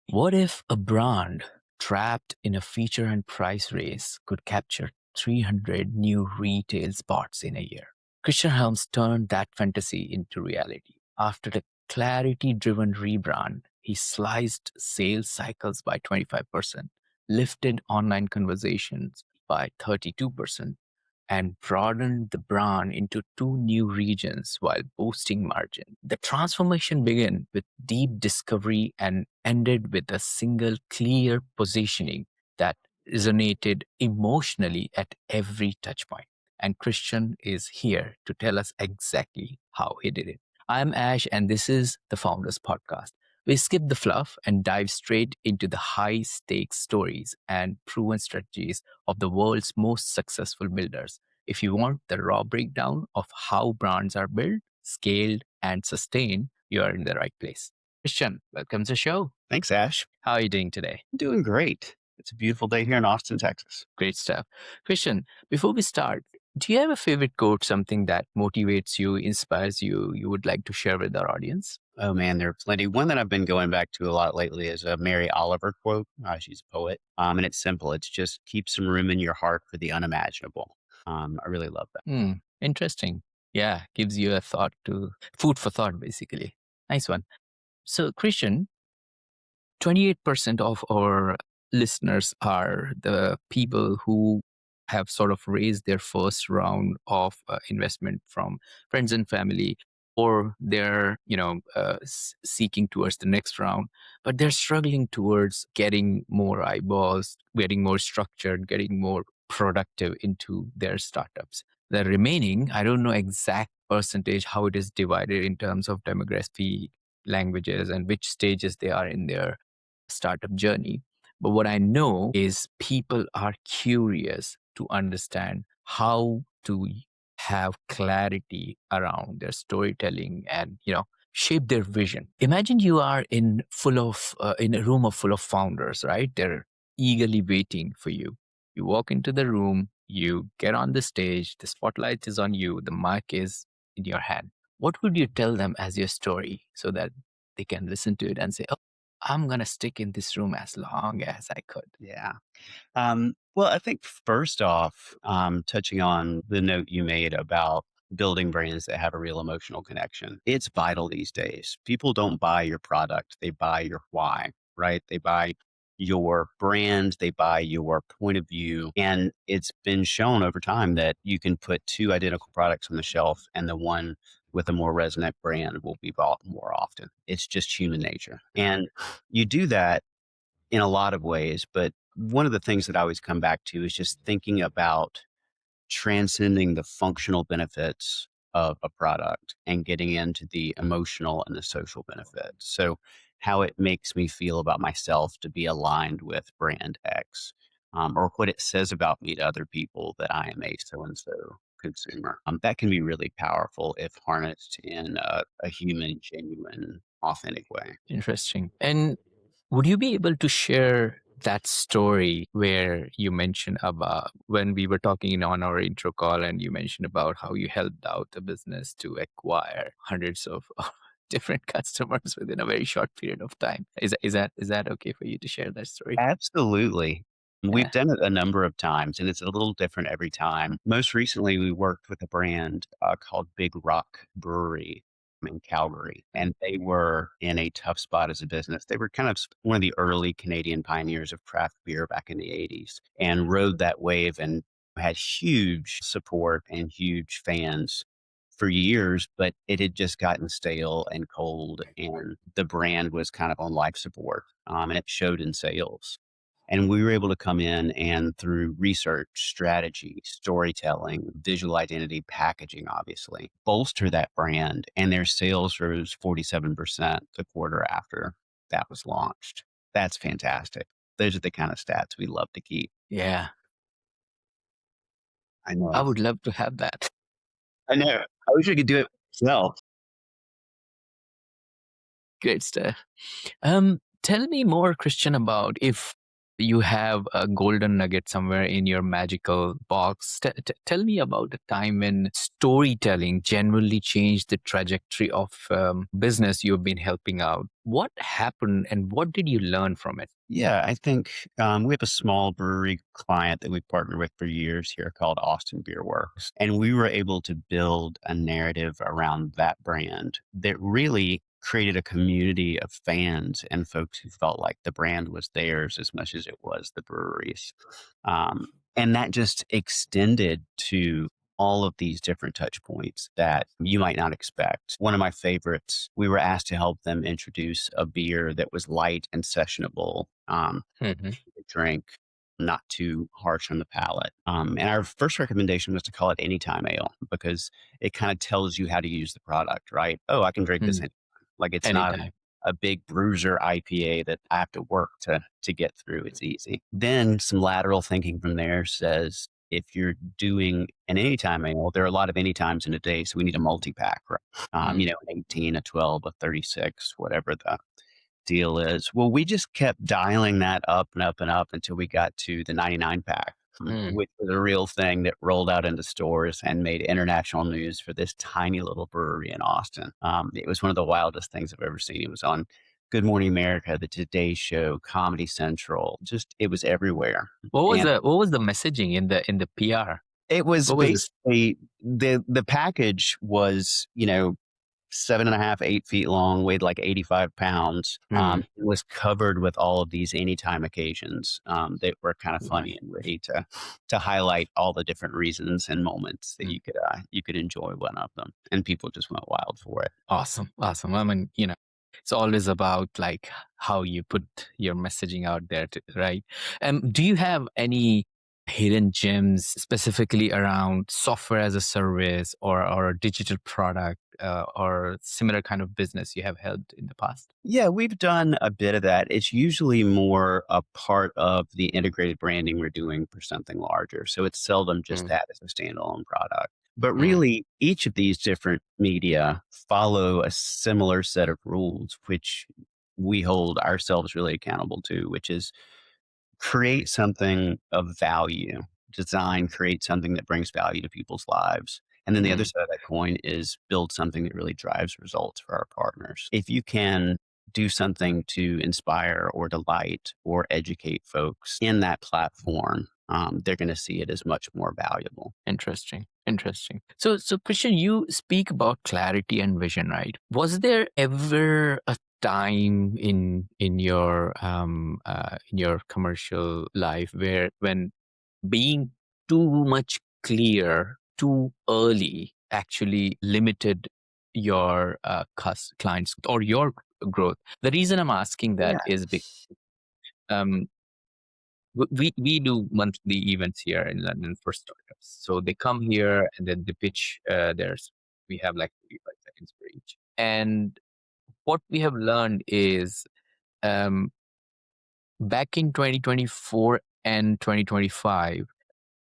What if a brand trapped in a feature and price race could capture 300 new retail spots in a year? Christian Helms turned that fantasy into reality. After a clarity driven rebrand, he sliced sales cycles by 25%, lifted online conversations by 32%, and broadened the brand into two new regions while boosting margin. The transformation began with deep discovery and ended with a single clear positioning that resonated emotionally at every touchpoint. And Christian is here to tell us exactly how he did it. I'm Ash, and this is the Founders Podcast. We skip the fluff and dive straight into the high stakes stories and proven strategies of the world's most successful builders. If you want the raw breakdown of how brands are built, scaled, and sustained, you are in the right place. Christian, welcome to the show. Thanks, Ash. How are you doing today? I'm doing great. It's a beautiful day here in Austin, Texas. Great stuff. Christian, before we start, do you have a favorite quote, something that motivates you, inspires you, you would like to share with our audience? Oh man, there are plenty. One that I've been going back to a lot lately is a Mary Oliver quote. She's a poet, and it's simple. It's just keep some room in your heart for the unimaginable. I really love that. Interesting. Yeah, gives you a thought to food for thought, basically. Nice one. So, Christian, 28% of our listeners are the people who have sort of raised their first round of investment from friends and family, or they're seeking towards the next round, but they're struggling towards getting more eyeballs, getting more structured, getting more productive into their startups. The remaining, I don't know exact percentage how it is divided in terms of demography, languages, and which stages they are in their startup journey. But what I know is people are curious to understand how to have clarity around their storytelling and, shape their vision. Imagine you are in a room of full of founders, right? They're eagerly waiting for you. You walk into the room, you get on the stage, the spotlight is on you, the mic is in your hand. What would you tell them as your story so that they can listen to it and say, "Oh, I'm going to stick in this room as long as I could"? Yeah. Well, I think first off, touching on the note you made about building brands that have a real emotional connection, it's vital these days. People don't buy your product, they buy your why, right? They buy your brand, they buy your point of view. And it's been shown over time that you can put two identical products on the shelf and the one with a more resonant brand will be bought more often. It's just human nature. And you do that in a lot of ways, but one of the things that I always come back to is just thinking about transcending the functional benefits of a product and getting into the emotional and the social benefits. So, how it makes me feel about myself to be aligned with brand X, or what it says about me to other people that I am a so and so consumer. That can be really powerful if harnessed in a human, genuine, authentic way. Interesting. And would you be able to share that story where you mentioned about when we were talking on our intro call and you mentioned about how you helped out the business to acquire hundreds of different customers within a very short period of time? Is that okay for you to share that story? Absolutely. We've Yeah. done it a number of times, and it's a little different every time. Most recently, we worked with a brand called Big Rock Brewery in Calgary, and they were in a tough spot as a business. They were kind of one of the early Canadian pioneers of craft beer back in the 80s and rode that wave and had huge support and huge fans for years, but it had just gotten stale and cold, and the brand was kind of on life support, and it showed in sales. And we were able to come in and through research, strategy, storytelling, visual identity, packaging, obviously, bolster that brand. And their sales rose 47% the quarter after that was launched. That's fantastic. Those are the kind of stats we love to keep. Yeah. I know. I would love to have that. I know. I wish I could do it myself. Great stuff. Tell me more, Christian, about if you have a golden nugget somewhere in your magical box. Tell me about the time when storytelling generally changed the trajectory of business you've been helping out. What happened and what did you learn from it? Yeah, I think we have a small brewery client that we've partnered with for years here called Austin Beer Works. And we were able to build a narrative around that brand that really created a community of fans and folks who felt like the brand was theirs as much as it was the brewery's. And that just extended to all of these different touch points that you might not expect. One of my favorites, we were asked to help them introduce a beer that was light and sessionable, Hmm. to drink, not too harsh on the palate. And our first recommendation was to call it Anytime Ale because it kind of tells you how to use the product, right? Oh, I can drink this anytime. Like it's not Anytime. a big bruiser IPA that I have to work to get through. It's easy. Then some lateral thinking from there says if you're doing an anytime ale, there are a lot of anytimes in a day, so we need a multi pack, right? Mm. An 18, a 12, a 36, whatever the deal is. Well, we just kept dialing that up and up and up until we got to the 99 pack, Mm. which was a real thing that rolled out into stores and made international news for this tiny little brewery in Austin. It was one of the wildest things I've ever seen. It was on Good Morning America, the Today Show, Comedy Central, just it was everywhere. And What was the messaging in the PR? it was What was this? basically the package was, 7.5, 8 feet long, weighed like 85 pounds. Mm. It was covered with all of these anytime occasions that were kind of Mm. funny and witty to highlight all the different reasons and moments that you could enjoy one of them, and people just went wild for it. Awesome. Awesome. I mean, it's always about like how you put your messaging out there, right? Do you have any hidden gems specifically around software as a service or a digital product or similar kind of business you have helped in the past? Yeah, we've done a bit of that. It's usually more a part of the integrated branding we're doing for something larger. So it's seldom just Mm. that as a standalone product. But Mm. really, each of these different media follow a similar set of rules, which we hold ourselves really accountable to, which is create something of value, create something that brings value to people's lives. And then the other Mm. side of that coin is build something that really drives results for our partners. If you can do something to inspire or delight or educate folks in that platform, they're going to see it as much more valuable. Interesting. Interesting. So Christian, you speak about clarity and vision, right? Was there ever a time in your commercial life where when being too much clear too early actually limited your clients or your growth? The reason I'm asking that Yeah. is because um, we do monthly events here in London for startups. So they come here and then they pitch theirs. We have like 45 seconds for each. And what we have learned is um, back in 2024 and 2025,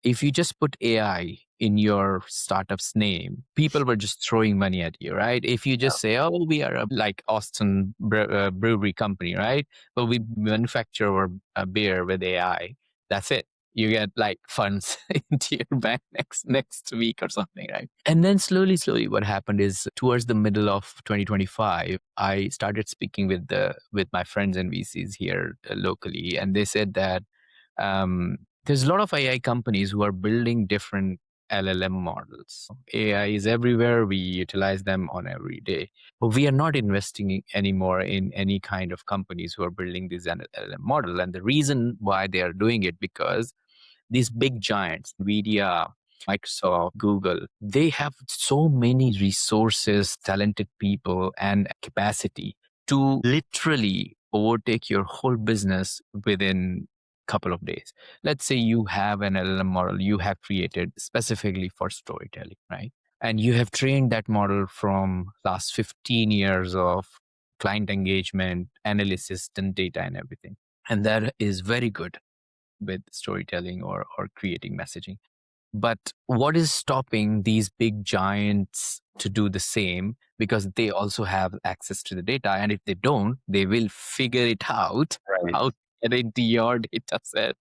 if you just put AI in your startup's name, people were just throwing money at you, right? If you just say, "Oh, we are a like Austin brewery company," right? But we manufacture our beer with AI. That's it. You get like funds into your bank next week or something, right? And then slowly, what happened is towards the middle of 2025, I started speaking with my friends and VCs here locally, and they said that um, there's a lot of AI companies who are building different LLM models. AI is everywhere. We utilize them on every day. But we are not investing anymore in any kind of companies who are building this LLM model. And the reason why they are doing it because these big giants, Nvidia, Microsoft, Google, they have so many resources, talented people, and capacity to literally overtake your whole business within a couple of days. Let's say you have an LLM model you have created specifically for storytelling, right? And you have trained that model from last 15 years of client engagement, analysis, and data and everything. And that is very good with storytelling or creating messaging. But what is stopping these big giants to do the same? Because they also have access to the data. And if they don't, they will figure it out Right. how get into your data set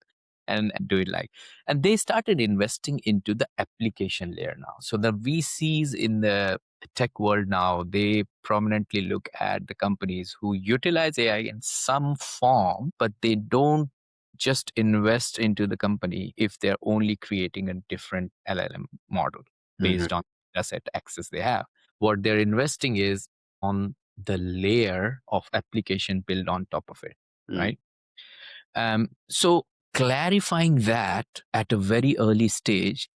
and do it like. And they started investing into the application layer now. So the VCs in the tech world now, they prominently look at the companies who utilize AI in some form, but they don't just invest into the company if they're only creating a different LLM model Mhm, based on asset access they have. What they're investing is on the layer of application built on top of it, mm, right? So clarifying that at a very early stage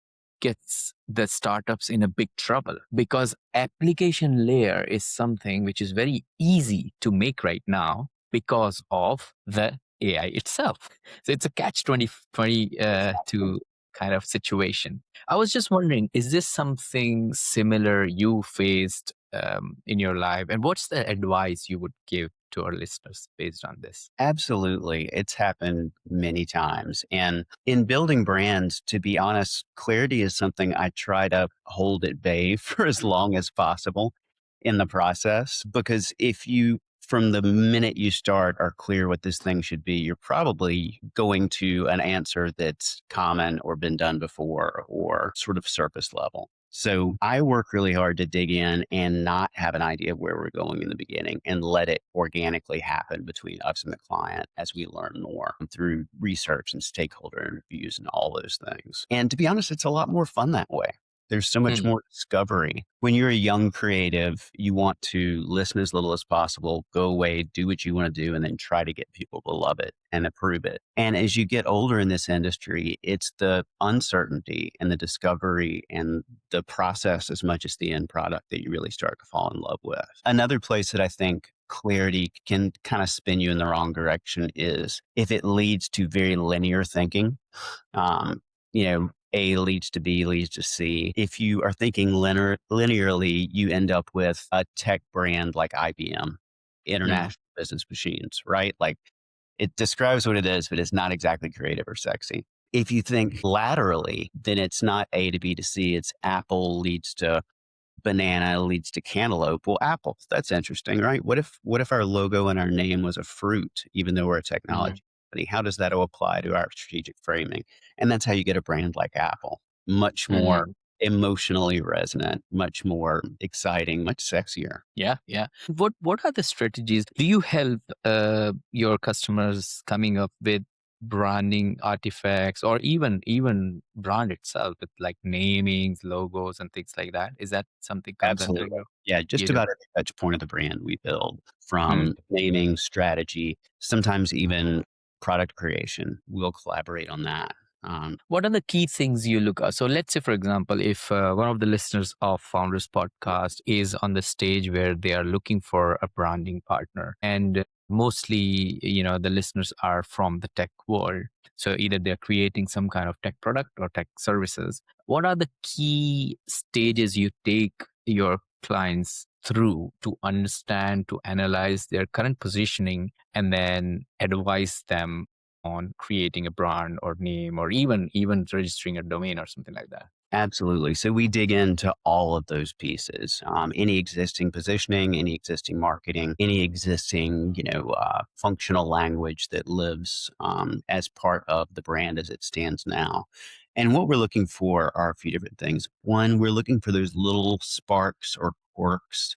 gets the startups in a big trouble, because application layer is something which is very easy to make right now because of the AI itself. So it's a catch 20 to kind of situation. I was just wondering, is this something similar you faced in your life? And what's the advice you would give to our listeners based on this? Absolutely. It's happened many times. And in building brands, to be honest, clarity is something I try to hold at bay for as long as possible in the process. Because if you, from the minute you start, are clear what this thing should be, you're probably going to an answer that's common or been done before or sort of surface level. So I work really hard to dig in and not have an idea of where we're going in the beginning and let it organically happen between us and the client as we learn more through research and stakeholder interviews and all those things. And to be honest, it's a lot more fun that way. There's so much Mm, more discovery. When you're a young creative, you want to listen as little as possible, go away, do what you want to do, and then try to get people to love it and approve it. And as you get older in this industry, it's the uncertainty and the discovery and the process as much as the end product that you really start to fall in love with. Another place that I think clarity can kind of spin you in the wrong direction is if it leads to very linear thinking. Um, A leads to B leads to C. If you are thinking linearly, you end up with a tech brand like IBM, mm, International Business Machines, right? Like it describes what it is, but it's not exactly creative or sexy. If you think laterally, then it's not A to B to C, it's Apple leads to banana leads to cantaloupe. Well, apples, that's interesting, right? What if our logo and our name was a fruit, even though we're a mm, technology company? How does that apply to our strategic framing? And that's how you get a brand like Apple. Much more mm. emotionally resonant, much more exciting, much sexier. Yeah, yeah. What are the strategies? Do you help your customers coming up with branding artifacts, or even brand itself with like namings, logos, and things like that? Is that something comes under Absolutely. your Yeah, just you do? about every touch point of the brand we build, Mm. from naming, strategy, sometimes even product creation. We'll collaborate on that. What are the key things you look at? So let's say, for example, if one of the listeners of Founders Podcast is on the stage where they are looking for a branding partner, and mostly, the listeners are from the tech world. So either they're creating some kind of tech product or tech services. What are the key stages you take your clients through to understand, to analyze their current positioning, and then advise them on creating a brand or name, or even registering a domain or something like that? Absolutely. So we dig into all of those pieces, any existing positioning, any existing marketing, any existing, functional language that lives as part of the brand as it stands now. And what we're looking for are a few different things. One, we're looking for those little sparks or quirks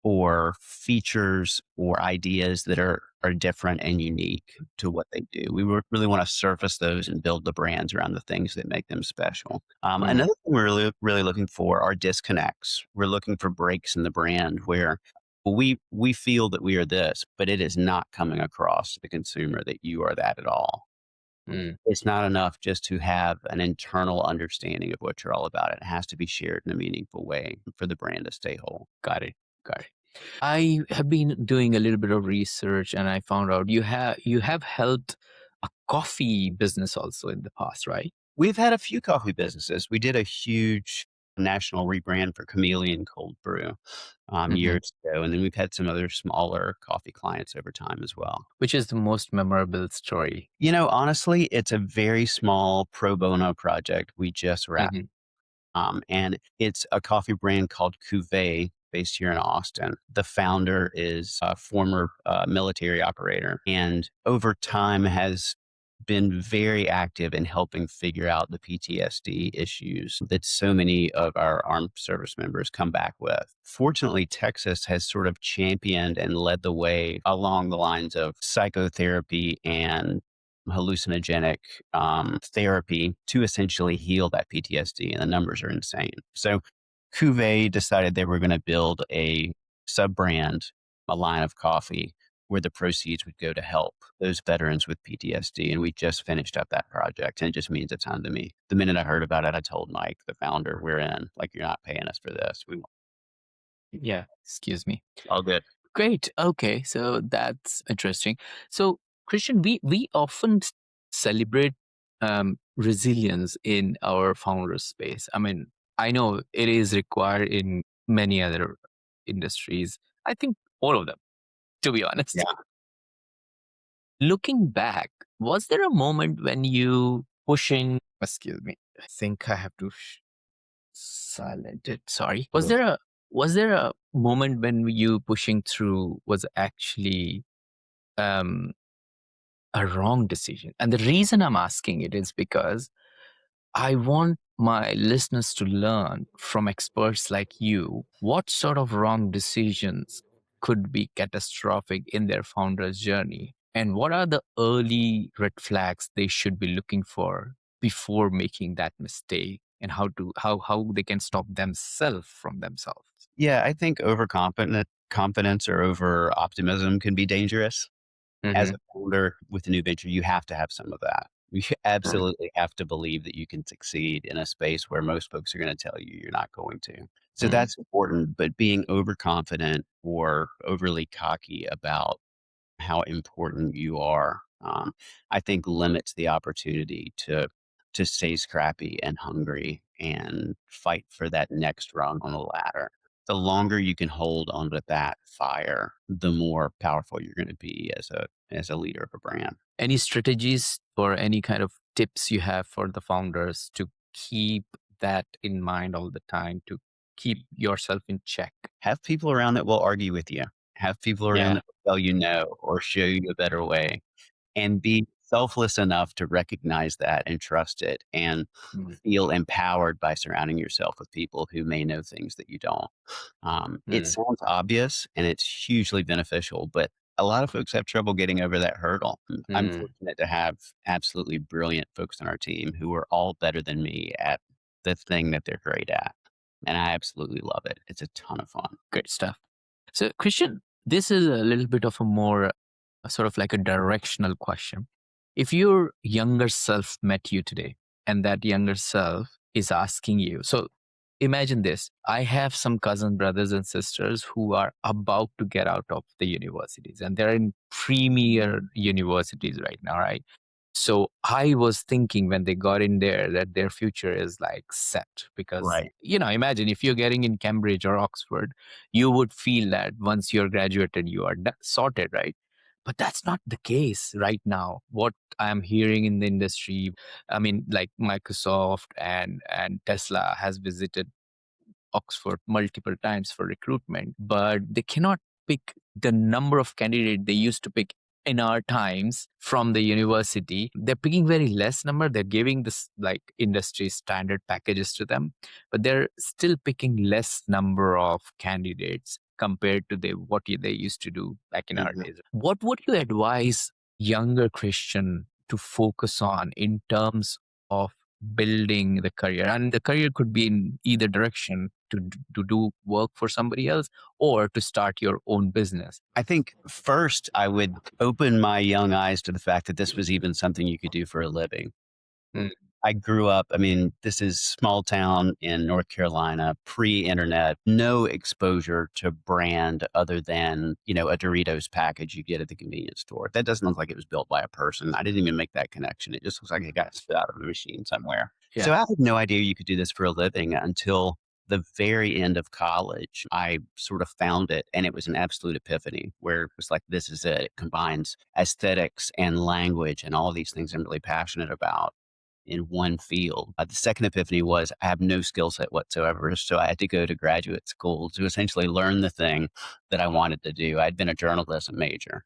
or features or ideas that are different and unique to what they do. We really want to surface those and build the brands around the things that make them special. Mm, Another thing we're really looking for are disconnects. We're looking for breaks in the brand where we feel that we are this, but it is not coming across to the consumer that you are that at all. mm. It's not enough just to have an internal understanding of what you're all about. It has to be shared in a meaningful way for the brand to stay whole. Got it. Got it. I have been doing a little bit of research, and I found out you have helped a coffee business also in the past, right? We've had a few coffee businesses. We did a huge national rebrand for Chameleon Cold Brew Hmm. years ago, and then we've had some other smaller coffee clients over time as well. Which is the most memorable story? Honestly, it's a very small pro bono project we just wrapped, Hmm. and it's a coffee brand called Cuvée. based here in Austin. The founder is a former military operator and over time has been very active in helping figure out the PTSD issues that so many of our armed service members come back with. Fortunately, Texas has sort of championed and led the way along the lines of psychotherapy and hallucinogenic therapy to essentially heal that PTSD, and the numbers are insane. So, Cuvée decided they were going to build a sub brand, a line of coffee where the proceeds would go to help those veterans with PTSD. And we just finished up that project, and it just means a ton to me. The minute I heard about it, I told Mike, the founder, we're in. Like, you're not paying us for this. We want Yeah. Excuse me. all good. Great. Okay. So that's interesting. So, Christian, we often celebrate resilience in our founder space. I mean, I know it is required in many other industries. I think all of them, to be honest. Yeah. Looking back, was there a moment when you pushing? Excuse me. I think I have to silent it. Sorry. Was there a moment when you pushing through was actually um, a wrong decision? And the reason I'm asking it is because I want my listeners to learn from experts like you what sort of wrong decisions could be catastrophic in their founder's journey, and what are the early red flags they should be looking for before making that mistake, and how they can stop themselves from themselves. Yeah. I think overconfident confidence or over optimism can be dangerous. As Mm-hmm. a founder with a new venture, you have to have some of that. You absolutely have to believe that you can succeed in a space where most folks are going to tell you you're not going to. So Mm-hmm. that's important. But being overconfident or overly cocky about how important you are, I think limits the opportunity to stay scrappy and hungry and fight for that next rung on the ladder. The longer you can hold on to that fire, the more powerful you're going to be as a leader of a brand. Any strategies or any kind of tips you have for the founders to keep that in mind all the time, to keep yourself in check? Have people around that will argue with you. Have people around Yeah. that will tell you no or show you a better way, and be selfless enough to recognize that and trust it and Mm, feel empowered by surrounding yourself with people who may know things that you don't. It mm, sounds obvious and it's hugely beneficial, but a lot of folks have trouble getting over that hurdle. I'm mm. fortunate to have absolutely brilliant folks on our team who are all better than me at the thing that they're great at. And I absolutely love it. It's a ton of fun. Great stuff. So, Christian, this is a little bit of a more sort of like a directional question. If your younger self met you today and that younger self is asking you, so imagine this: I have some cousin brothers and sisters who are about to get out of the universities and they're in premier universities right now, right? So I was thinking when they got in there that their future is like set because, Right. imagine if you're getting in Cambridge or Oxford, you would feel that once you're graduated, you are sorted, right? But that's not the case right now. What I'm hearing in the industry, I mean, like Microsoft and Tesla has visited Oxford multiple times for recruitment, but they cannot pick the number of candidates they used to pick in our times from the university. They're picking very less number. They're giving this like industry standard packages to them, but they're still picking less number of candidates compared to they used to do back in our Mhm. days. What would you advise younger Christian to focus on in terms of building the career? And the career could be in either direction, to do work for somebody else or to start your own business. I think first I would open my young eyes to the fact that this was even something you could do for a living. Mm, I grew up, I mean, this is small town in North Carolina, pre-internet, no exposure to brand other than, a Doritos package you get at the convenience store. That doesn't look like it was built by a person. I didn't even make that connection. It just looks like it got spit out of a machine somewhere. So yeah. I had no idea you could do this for a living until the very end of college. I sort of found it and it was an absolute epiphany where it was like, this is it. It combines aesthetics and language and all of these things I'm really passionate about. in one field. The second epiphany was I have no skill set whatsoever. So I had to go to graduate school to essentially learn the thing that I wanted to do. I'd been a journalism major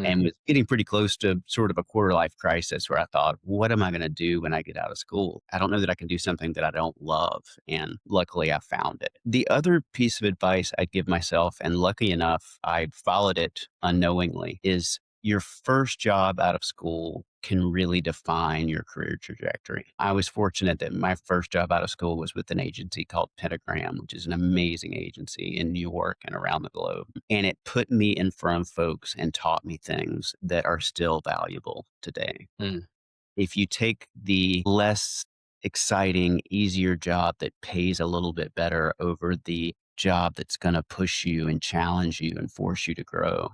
and Mm, was getting pretty close to sort of a quarter life crisis where I thought, what am I going to do when I get out of school? I don't know that I can do something that I don't love. And luckily, I found it. The other piece of advice I'd give myself, and lucky enough, I followed it unknowingly, is your first job out of school can really define your career trajectory. I was fortunate that my first job out of school was with an agency called Pentagram, which is an amazing agency in New York and around the globe. And it put me in front of folks and taught me things that are still valuable today. mm, If you take the less exciting, easier job that pays a little bit better over the job that's going to push you and challenge you and force you to grow,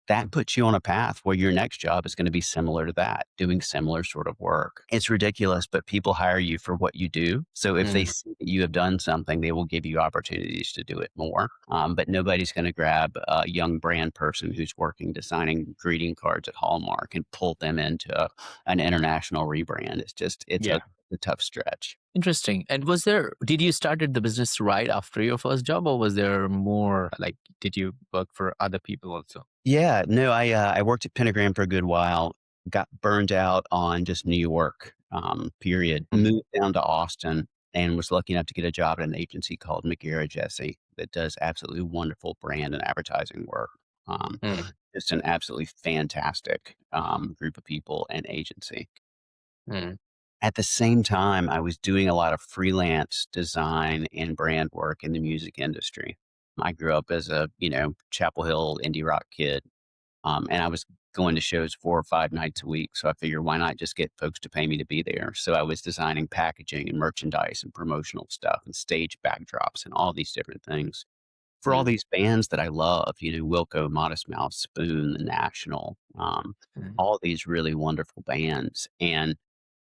that puts you on a path where your next job is going to be similar to that, doing similar sort of work. It's ridiculous, but people hire you for what you do. So if they mm, see that you have done something, they will give you opportunities to do it more. But nobody's going to grab a young brand person who's working designing greeting cards at Hallmark and pull them into an international rebrand. It's yeah. a tough stretch. Interesting. And did you started the business right after your first job, or was there more like, did you work for other people also? Yeah, no, I worked at Pentagram for a good while, got burned out on just New York, period, Mm, moved down to Austin, and was lucky enough to get a job at an agency called McGarrah Jesse that does absolutely wonderful brand and advertising work. Um, mm, just an absolutely fantastic, group of people and agency. mm, At the same time, I was doing a lot of freelance design and brand work in the music industry. I grew up as a, Chapel Hill indie rock kid, and I was going to shows 4 or 5 nights a week, so I figured why not just get folks to pay me to be there? So I was designing packaging and merchandise and promotional stuff and stage backdrops and all these different things for all mm, these bands that I love, Wilco, Modest Mouse, Spoon, The National, mm, all these really wonderful bands, and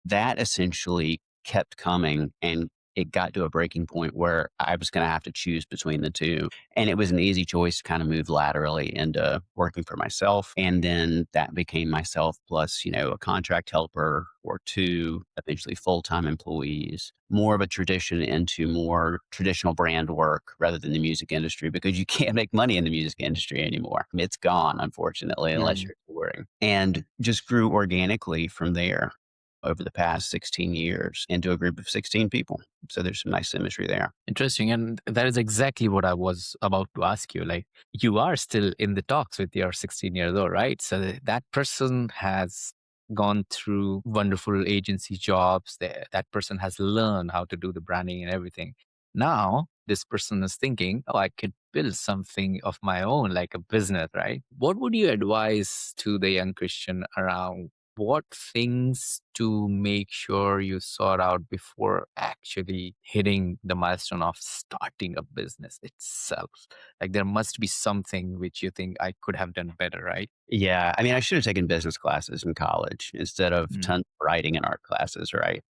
that essentially kept coming, and it got to a breaking point where I was gonna have to choose between the 2, and it was an easy choice to kinda move laterally into working for myself, and then that became myself plus, a contract helper or 2, eventually full-time employees. More of a tradition into more traditional brand work rather than the music industry because you can't make money in the music industry anymore. It's gone, unfortunately, unless mm. you're touring, and just grew organically from there over the past 16 years into a group of 16 people. So there's some nice symmetry there. Interesting. And that is exactly what I was about to ask you. Like, you are still in the talks with your 16 years old, right? So that person has gone through wonderful agency jobs. That person has learned how to do the branding and everything. Now, this person is thinking, oh, I could build something of my own, like a business, right? What would you advise to the young Christian around what things to make sure you sort out before actually hitting the milestone of starting a business itself? Like, there must be something which you think I could have done better, right? Yeah. I mean, I should have taken business classes in college instead of Mm, tons of writing in art classes, right?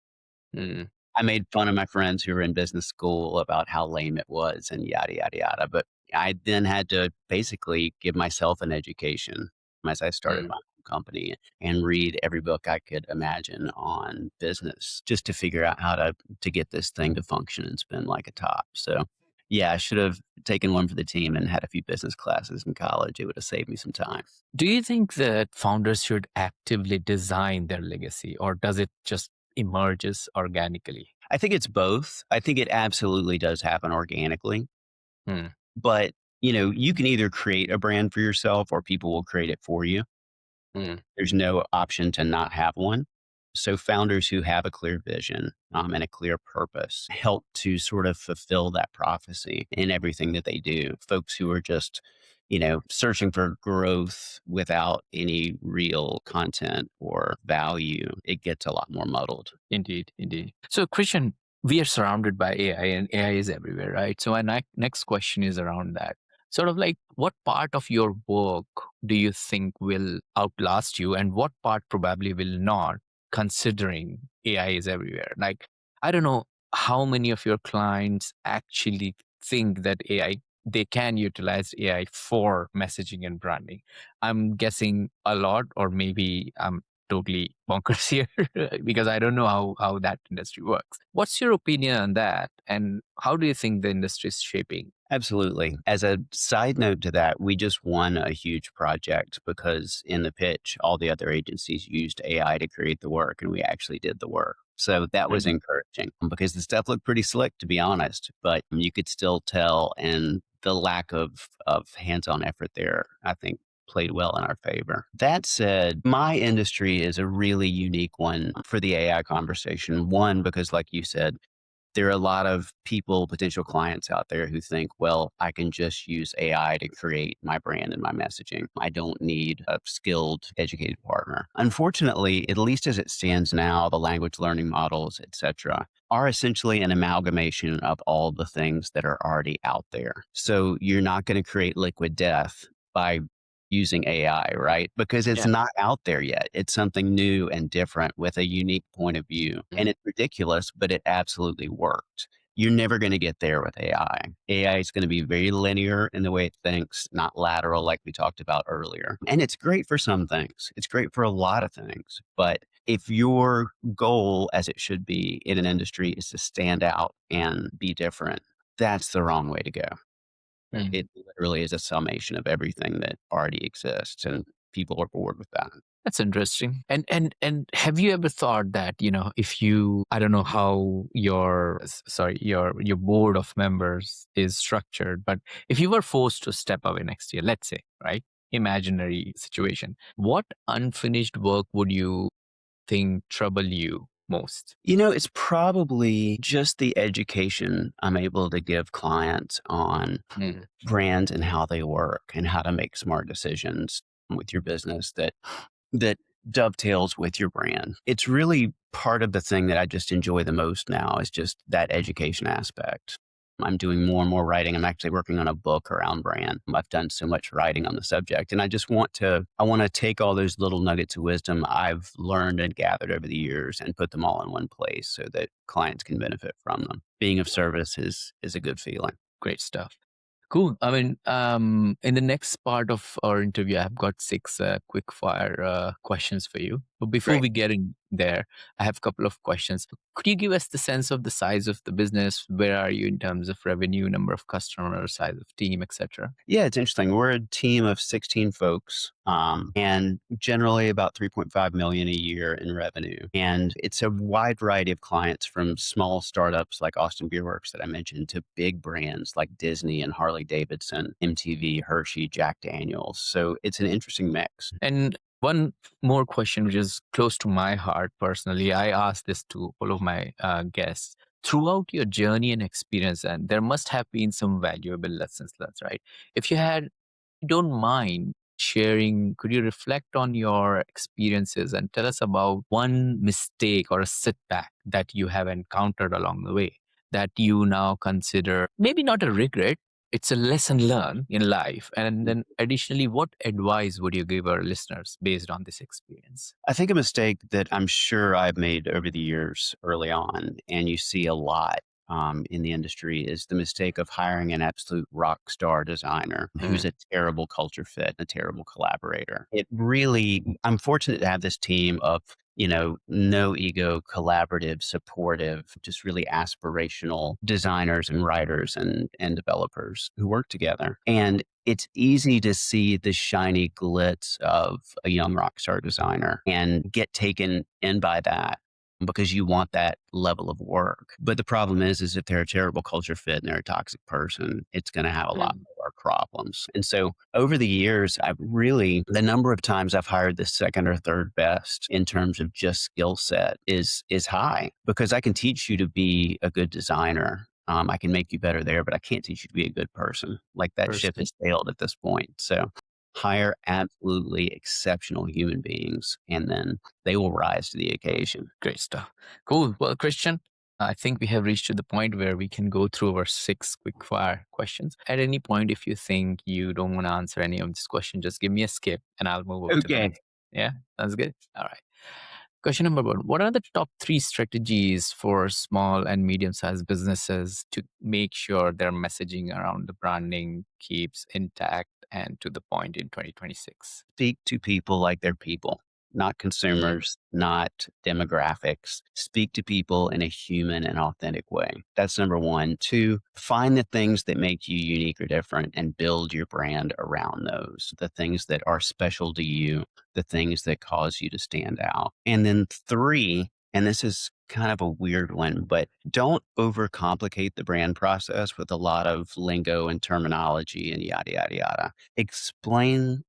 mm, I made fun of my friends who were in business school about how lame it was and yada, yada, yada. But I then had to basically give myself an education as I started mm. my own company and read every book I could imagine on business just to figure out how to get this thing to function and spin like a top. So yeah, I should have taken one for the team and had a few business classes in college. It would have saved me some time. Do you think that founders should actively design their legacy, or does it just emerges organically? I think it's both. I think it absolutely does happen organically. Mm, But, you can either create a brand for yourself or people will create it for you. mm, There's no option to not have one. So founders who have a clear vision, and a clear purpose help to sort of fulfill that prophecy in everything that they do. Folks who are just, searching for growth without any real content or value, it gets a lot more muddled. indeed, indeed. So, Christian, we are surrounded by AI, and AI is everywhere, right? So, my next question is around that. Sort of like, what part of your work do you think will outlast you, and what part probably will not, considering AI is everywhere? Like, I don't know how many of your clients actually think that they can utilize AI for messaging and branding. I'm guessing a lot, or maybe I'm totally bonkers here because I don't know how that industry works. What's your opinion on that? And how do you think the industry is shaping? Absolutely. As a side note to that, we just won a huge project because in the pitch, all the other agencies used AI to create the work and we actually did the work. So that was Mhm. encouraging because the stuff looked pretty slick, to be honest, but you could still tell. And the lack of hands on effort there, I think, played well in our favor. That said, my industry is a really unique one for the AI conversation. One, because like you said, there are a lot of people, potential clients out there who think, well, I can just use AI to create my brand and my messaging. I don't need a skilled, educated partner. Unfortunately, at least as it stands now, the language learning models, et cetera, are essentially an amalgamation of all the things that are already out there. So you're not going to create liquid death by using AI, right? Because it's Yeah. not out there yet. It's something new and different with a unique point of view. And Mhm. it's ridiculous, but it absolutely worked. You're never going to get there with AI. AI is going to be very linear in the way it thinks, not lateral like we talked about earlier. And it's great for some things. It's great for a lot of things. But if your goal, as it should be in an industry, is to stand out and be different, that's the wrong way to go. Mm. It literally is a summation of everything that already exists, and people are bored with that. That's interesting. And have you ever thought that, if you, I don't know how your board of members is structured, but if you were forced to step away next year, let's say, right? Imaginary situation. What unfinished work would you think trouble you most? It's probably just the education I'm able to give clients on Mm. brands and how they work and how to make smart decisions with your business that dovetails with your brand. It's really part of the thing that I just enjoy the most now is just that education aspect. I'm doing more and more writing. I'm actually working on a book around brand. I've done so much writing on the subject and I want to take all those little nuggets of wisdom I've learned and gathered over the years and put them all in one place so that clients can benefit from them. Being of service is a good feeling. Great stuff. Cool. I mean, in the next part of our interview, I've got six quick fire questions for you. But before Great. we get in there, I have a couple of questions. Could you give us the sense of the size of the business? Where are you in terms of revenue, number of customers, size of team, etc.? Yeah, it's interesting. We're a team of 16 folks, and generally about 3.5 million a year in revenue. And it's a wide variety of clients from small startups like Austin Beer Works that I mentioned to big brands like Disney and Harley Davidson, MTV, Hershey, Jack Daniels. So it's an interesting mix. And one more question, which is close to my heart personally. I ask this to all of my guests. Throughout your journey and experience, and there must have been some valuable lessons learned, right? If you had don't mind sharing, could you reflect on your experiences and tell us about one mistake or a setback that you have encountered along the way that you now consider maybe not a regret, it's a lesson learned in life? And then additionally, what advice would you give our listeners based on this experience? I think a mistake that I'm sure I've made over the years early on, and you see a lot in the industry, is the mistake of hiring an absolute rock star designer who's Mm, a terrible culture fit, a terrible collaborator. It really, I'm fortunate to have this team of, no ego, collaborative, supportive, just really aspirational designers and writers and developers who work together. And it's easy to see the shiny glitz of a young rock star designer and get taken in by that because you want that level of work. But the problem is if they're a terrible culture fit and they're a toxic person, it's going to have a lot mm, more problems. And so over the years, the number of times I've hired the second or third best in terms of just skill set is high because I can teach you to be a good designer. I can make you better there, but I can't teach you to be a good person. Like that ship person. has sailed at this point. So hire absolutely exceptional human beings and then they will rise to the occasion. Great stuff. Cool. Well, Christian, I think we have reached to the point where we can go through our six quick fire questions. At any point, if you think you don't want to answer any of this question, just give me a skip and I'll move over to the Okay. next. Yeah, sounds good. All right. Question number one. What are the top three strategies for small and medium sized businesses to make sure their messaging around the branding keeps intact and to the point in 2026? Speak to people like they're people. not Mm, consumers, not demographics. Speak to people in a human and authentic way. That's number one. Two, find the things that make you unique or different and build your brand around those, the things that are special to you, the things that cause you to stand out. And then three, and this is kind of a weird one, but don't overcomplicate the brand process with a lot of lingo and terminology and yada, yada, yada. Explain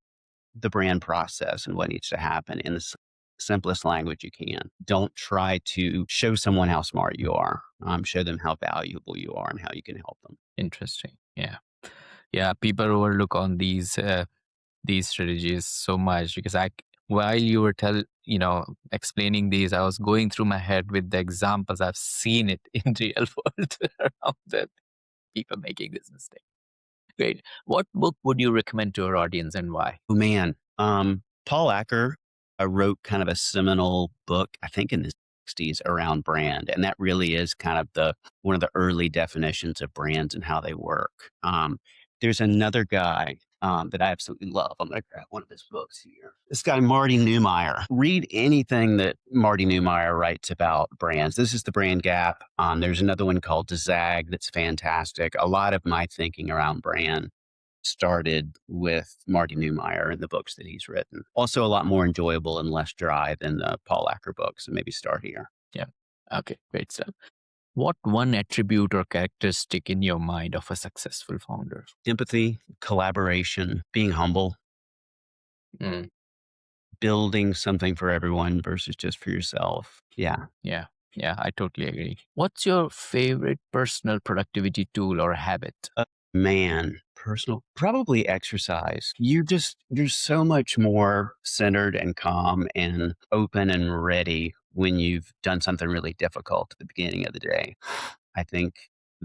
the brand process and what needs to happen in the simplest language you can. Don't try to show someone how smart you are. Show them how valuable you are and how you can help them. interesting. Yeah. Yeah. People overlook on these strategies so much because while you were explaining these, I was going through my head with the examples. I've seen it in real world around the people making this mistake. Great. What book would you recommend to our audience and why? Oh man, Paul Acker wrote kind of a seminal book, I think in the '60s around brand, and that really is kind of the one of the early definitions of brands and how they work. There's another guy that I absolutely love. I'm going to grab one of his books here. This guy Marty Neumeier. Read anything that Marty Neumeier writes about brands. This is the Brand Gap. There's another one called Zag that's fantastic. A lot of my thinking around brand started with Marty Neumeier and the books that he's written. Also, a lot more enjoyable and less dry than the Paul Acker books. So maybe start here. Yeah. Okay. Great stuff. What one attribute or characteristic in your mind of a successful founder? Empathy, collaboration, being humble, Mm, building something for everyone versus just for yourself. Yeah. yeah. Yeah. I totally agree. What's your favorite personal productivity tool or habit? Man, personal, probably exercise. You're so much more centered and calm and open and ready when you've done something really difficult at the beginning of the day. I think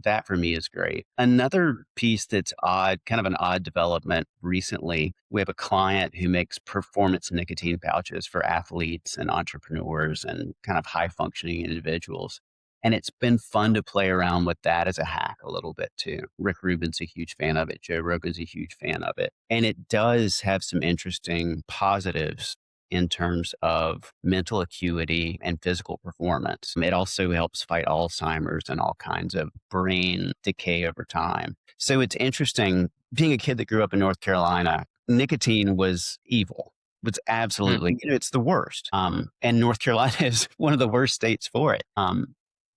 that for me is great. Another piece that's odd, kind of an odd development recently, we have a client who makes performance nicotine pouches for athletes and entrepreneurs and kind of high functioning individuals. And it's been fun to play around with that as a hack a little bit too. Rick Rubin's a huge fan of it. Joe Rogan's a huge fan of it. And it does have some interesting positives in terms of mental acuity and physical performance. It also helps fight Alzheimer's and all kinds of brain decay over time. So it's interesting being a kid that grew up in North Carolina, nicotine was evil. It's Mm, absolutely, it's the worst. And North Carolina is one of the worst states for it.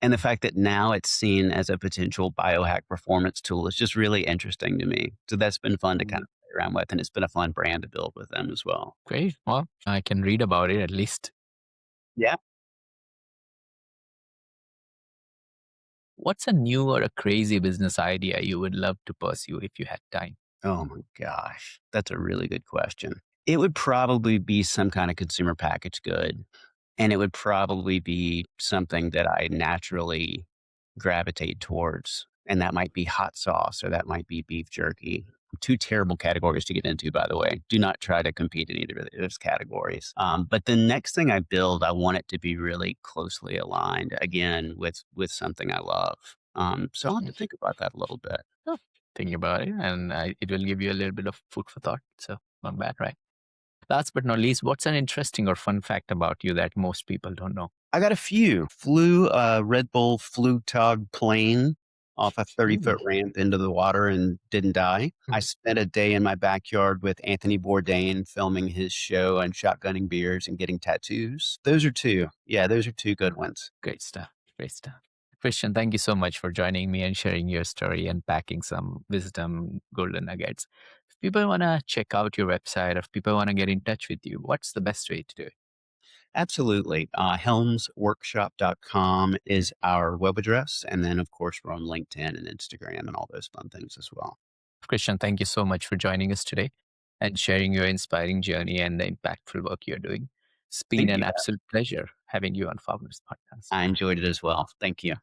And the fact that now it's seen as a potential biohack performance tool is just really interesting to me. So that's been fun to kind mm, of play around with. And it's been a fun brand to build with them as well. great. Well, I can read about it at least. Yeah. What's a new or a crazy business idea you would love to pursue if you had time? Oh my gosh, that's a really good question. It would probably be some kind of consumer packaged good, and it would probably be something that I naturally gravitate towards, and that might be hot sauce or that might be beef jerky. Two terrible categories to get into, by the way. Do not try to compete in either of those categories. But the next thing I build, I want it to be really closely aligned again with something I love. So I'll have to Mm, think about that a little bit. oh, thinking about it, and it will give you a little bit of food for thought. So, not bad, right? Last but not least, what's an interesting or fun fact about you that most people don't know? I got a few. Flew a Red Bull Flugtag plane off a 30-foot Mm, ramp into the water and didn't die. I mm, spent a day in my backyard with Anthony Bourdain filming his show and shotgunning beers and getting tattoos. Those are two. Yeah, those are two good ones. great stuff. Great stuff. Christian, thank you so much for joining me and sharing your story and packing some wisdom golden nuggets. If people want to check out your website, if people want to get in touch with you, what's the best way to do it? Absolutely. Helmsworkshop.com is our web address. And then, of course, we're on LinkedIn and Instagram and all those fun things as well. Christian, thank you so much for joining us today and sharing your inspiring journey and the impactful work you're doing. It's been Thank an you. absolute pleasure having you on Farmers Podcast. I enjoyed it as well. Thank you.